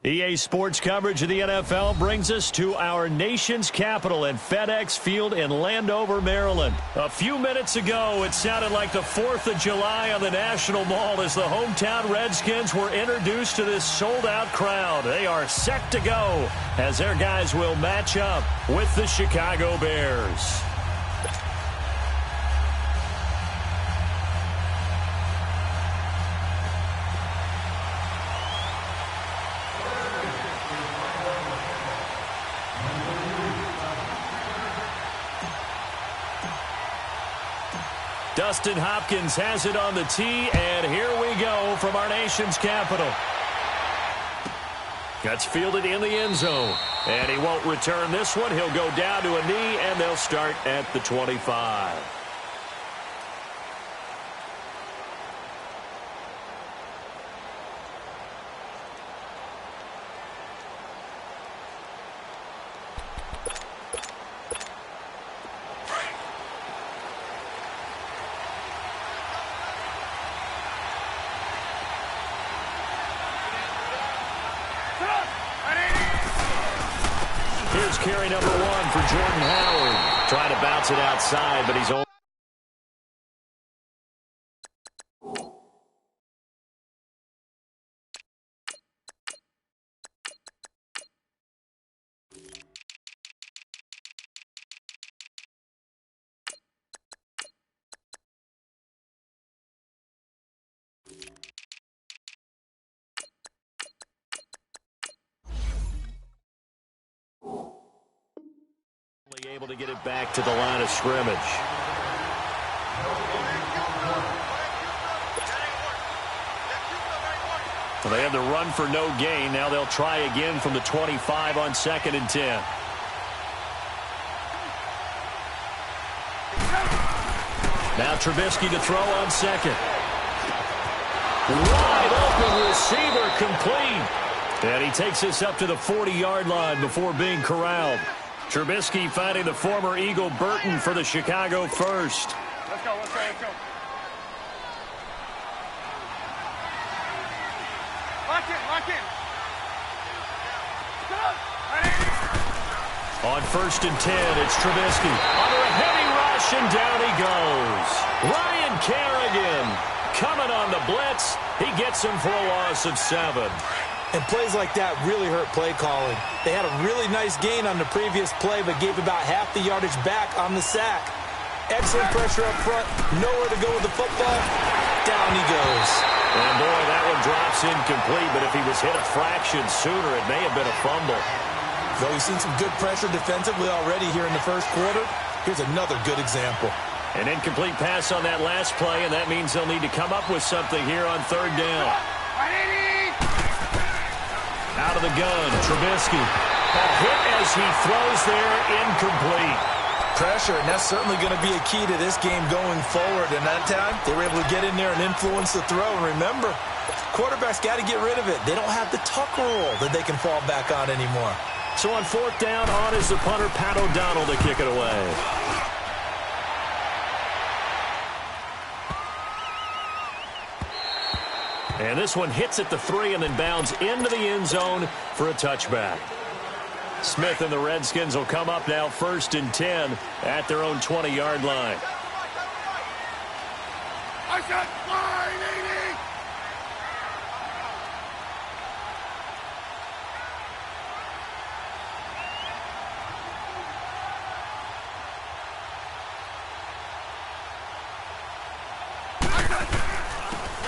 EA Sports coverage of the NFL brings us to our nation's capital at FedEx Field in Landover, Maryland. A few minutes ago, it sounded like the 4th of July on the National Mall as the hometown Redskins were introduced to this sold-out crowd. They are set to go as their guys will match up with the Chicago Bears. Dustin Hopkins has it on the tee, and here we go from our nation's capital. That's fielded in the end zone, and he won't return this one. He'll go down to a knee, and they'll start at the 25. Here's carry number 1 for Jordan Howard. Trying to bounce it outside, but he's only... able to get it back to the line of scrimmage. Well, they had the run for no gain. Now they'll try again from the 25 on 2nd and 10. Now Trubisky to throw on 2nd. Wide open receiver complete. And he takes this up to the 40-yard line before being corralled. Trubisky finding the former Eagle Burton for the Chicago first. Let's go, let's go, let's go. Lock in, lock in. On 1st and 10, it's Trubisky. Under a heavy rush, and down he goes. Ryan Kerrigan coming on the blitz. He gets him for a loss of 7. And plays like that really hurt play calling. They had a really nice gain on the previous play, but gave about half the yardage back on the sack. Excellent pressure up front. Nowhere to go with the football. Down he goes. And boy, that one drops incomplete, but if he was hit a fraction sooner, it may have been a fumble. Though we've seen some good pressure defensively already here in the first quarter, here's another good example. An incomplete pass on that last play, and that means they'll need to come up with something here on 3rd down. Out of the gun, Trubisky. A hit as he throws there, incomplete. Pressure, and that's certainly going to be a key to this game going forward. And that time, they were able to get in there and influence the throw. And remember, quarterbacks got to get rid of it. They don't have the Tucker rule that they can fall back on anymore. So on 4th down, on is the punter, Pat O'Donnell, to kick it away. And this one hits at the 3 and then bounds into the end zone for a touchback. Smith and the Redskins will come up now 1st and 10 at their own 20-yard line. I said line 80.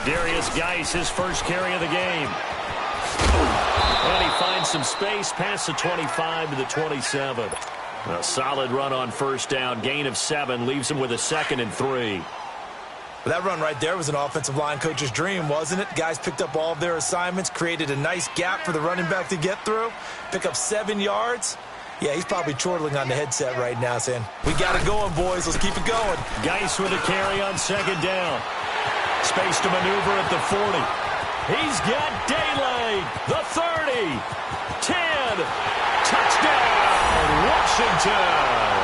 Darius Geis, his first carry of the game. And he finds some space past the 25 to the 27. A solid run on 1st down. Gain of 7 leaves him with a 2nd and 3. That run right there was an offensive line coach's dream, wasn't it? Guys picked up all of their assignments, created a nice gap for the running back to get through, pick up 7 yards. Yeah, he's probably chortling on the headset right now saying, we got it going, boys. Let's keep it going. Geis with a carry on 2nd down. Space to maneuver at the 40. He's got daylight. The 30. 10. Touchdown, Washington.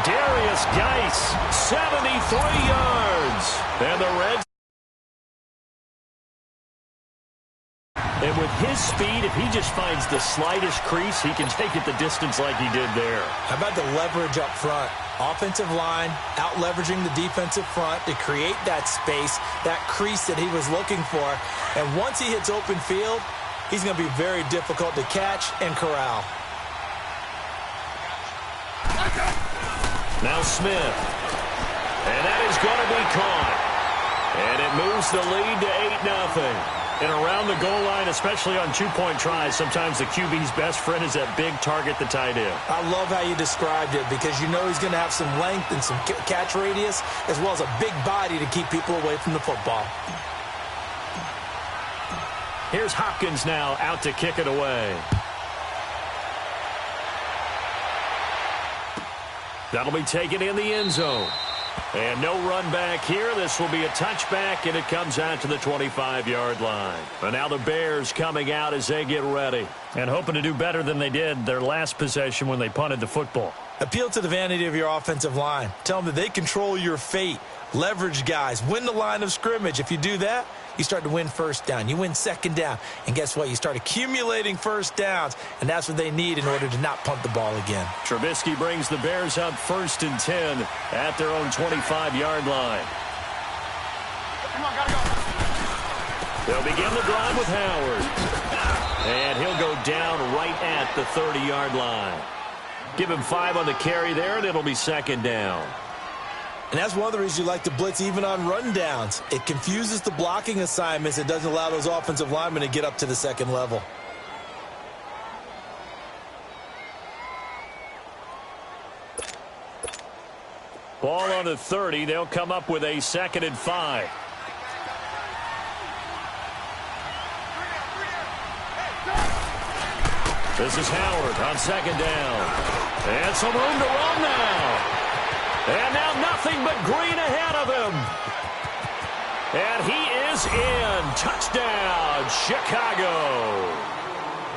Darius Geis, 73 yards. And the Reds And with his speed, if he just finds the slightest crease, he can take it the distance like he did there. How about the leverage up front? Offensive line out-leveraging the defensive front to create that space, that crease that he was looking for. And once he hits open field, he's going to be very difficult to catch and corral. Now Smith. And that is going to be caught. And it moves the lead to 8-0. And around the goal line, especially on two-point tries, sometimes the QB's best friend is that big target, the tight end. I love how you described it because you know he's going to have some length and some catch radius as well as a big body to keep people away from the football. Here's Hopkins now out to kick it away. That'll be taken in the end zone. And no run back here. This will be a touchback, and it comes out to the 25-yard line. And now the Bears coming out as they get ready and hoping to do better than they did their last possession when they punted the football. Appeal to the vanity of your offensive line. Tell them that they control your fate. Leverage guys. Win the line of scrimmage. If you do that, you start to win first down. You win second down. And guess what? You start accumulating first downs. And that's what they need in order to not punt the ball again. Trubisky brings the Bears up 1st and 10 at their own 25-yard line. Come on, gotta go. They'll begin the drive with Howard. And he'll go down right at the 30-yard line. Give him 5 on the carry there, and it'll be second down. And that's one of the reasons you like to blitz even on rundowns. It confuses the blocking assignments. It doesn't allow those offensive linemen to get up to the second level. Ball on the 30. They'll come up with a 2nd and 5. This is Howard on 2nd down. And some room to run now. And now nothing but green ahead of him. And he is in. Touchdown, Chicago.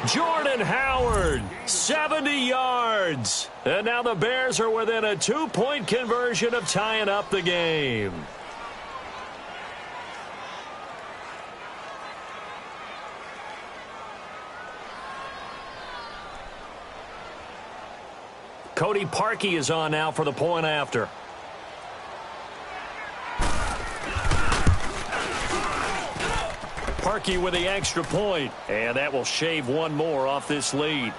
Jordan Howard, 70 yards. And now the Bears are within a 2-point conversion of tying up the game. Cody Parkey is on now for the point after. Parkey with the extra point, and that will shave one more off this lead.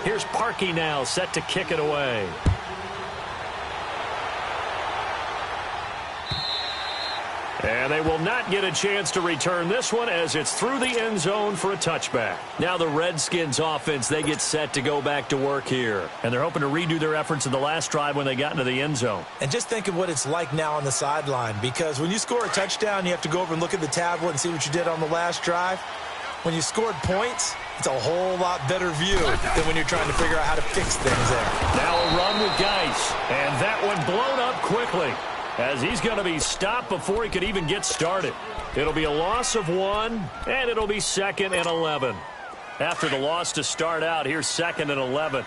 Here's Parkey now, set to kick it away. And they will not get a chance to return this one as it's through the end zone for a touchback. Now the Redskins offense, they get set to go back to work here. And they're hoping to redo their efforts in the last drive when they got into the end zone. And just think of what it's like now on the sideline, because when you score a touchdown, you have to go over and look at the tablet and see what you did on the last drive. When you scored points, it's a whole lot better view than when you're trying to figure out how to fix things there. Now a run with Geis, and that one blown up quickly as he's going to be stopped before he could even get started. It'll be a loss of 1, and it'll be 2nd and 11. After the loss to start out, here's 2nd and 11.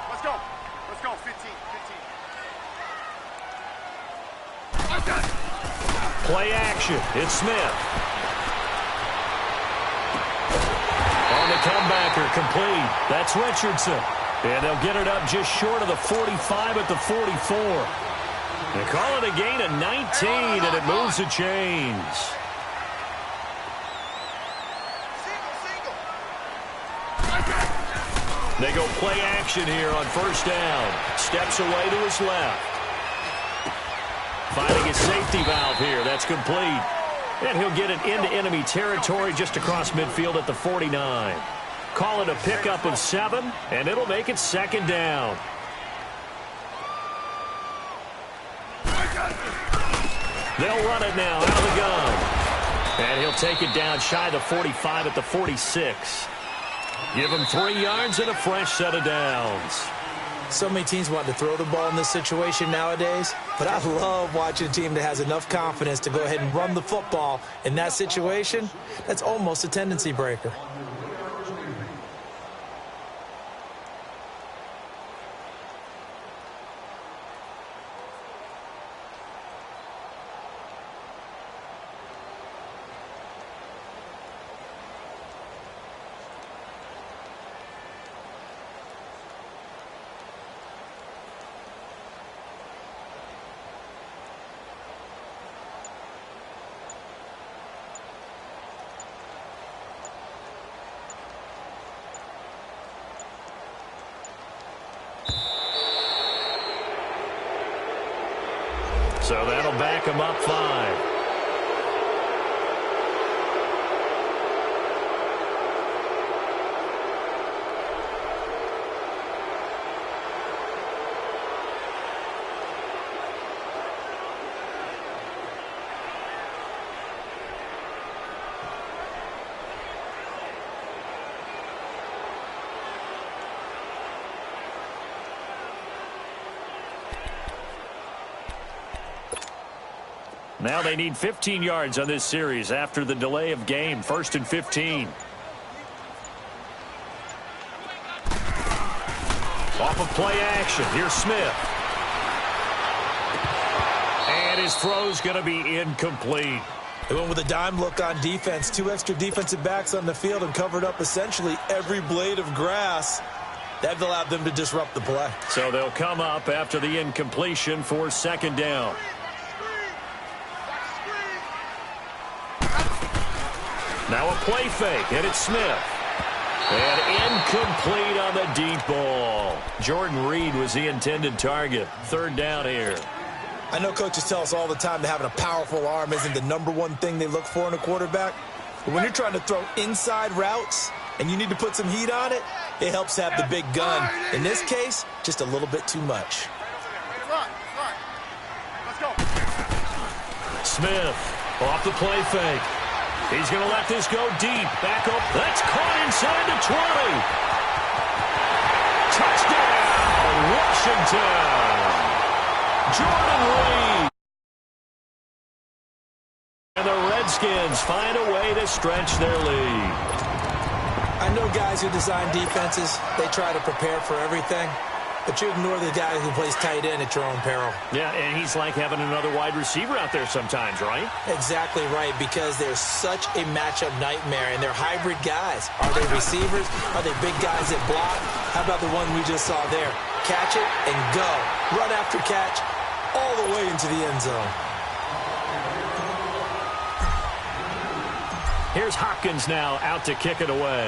Let's go. Let's go. 15. Play action. It's Smith. On the comebacker, complete. That's Richardson. And they'll get it up just short of the 45 at the 44. They call it a gain of 19, and it moves the chains. They go play action here on 1st down. Steps away to his left. Finding his safety valve here. That's complete. And he'll get it into enemy territory just across midfield at the 49. Call it a pickup of 7, and it'll make it 2nd down. They'll run it now out of the gun. And he'll take it down shy of the 45 at the 46. Give him 3 yards and a fresh set of downs. So many teams want to throw the ball in this situation nowadays, but I love watching a team that has enough confidence to go ahead and run the football in that situation. That's almost a tendency breaker. So that'll back him up 5. Now they need 15 yards on this series after the delay of game. 1st and 15. Off of play action. Here's Smith. And his throw's going to be incomplete. They went with a dime look on defense. 2 extra defensive backs on the field and covered up essentially every blade of grass. That allowed them to disrupt the play. So they'll come up after the incompletion for 2nd down. Now a play fake, and it's Smith. And incomplete on the deep ball. Jordan Reed was the intended target. 3rd down here. I know coaches tell us all the time that having a powerful arm isn't the #1 thing they look for in a quarterback. But when you're trying to throw inside routes and you need to put some heat on it, it helps to have the big gun. In this case, just a little bit too much. Smith off the play fake. He's going to let this go deep. Back up. That's caught inside the 20. Touchdown, Washington. Jordan Reed. And the Redskins find a way to stretch their lead. I know guys who design defenses, they try to prepare for everything. But you ignore the guy who plays tight end at your own peril. Yeah, and he's like having another wide receiver out there sometimes, right? Exactly right, because they're such a matchup nightmare, and they're hybrid guys. Are they receivers? Are they big guys that block? How about the one we just saw there? Catch it and go. Run after catch all the way into the end zone. Here's Hopkins now out to kick it away.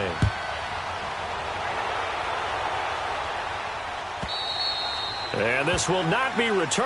And this will not be returned.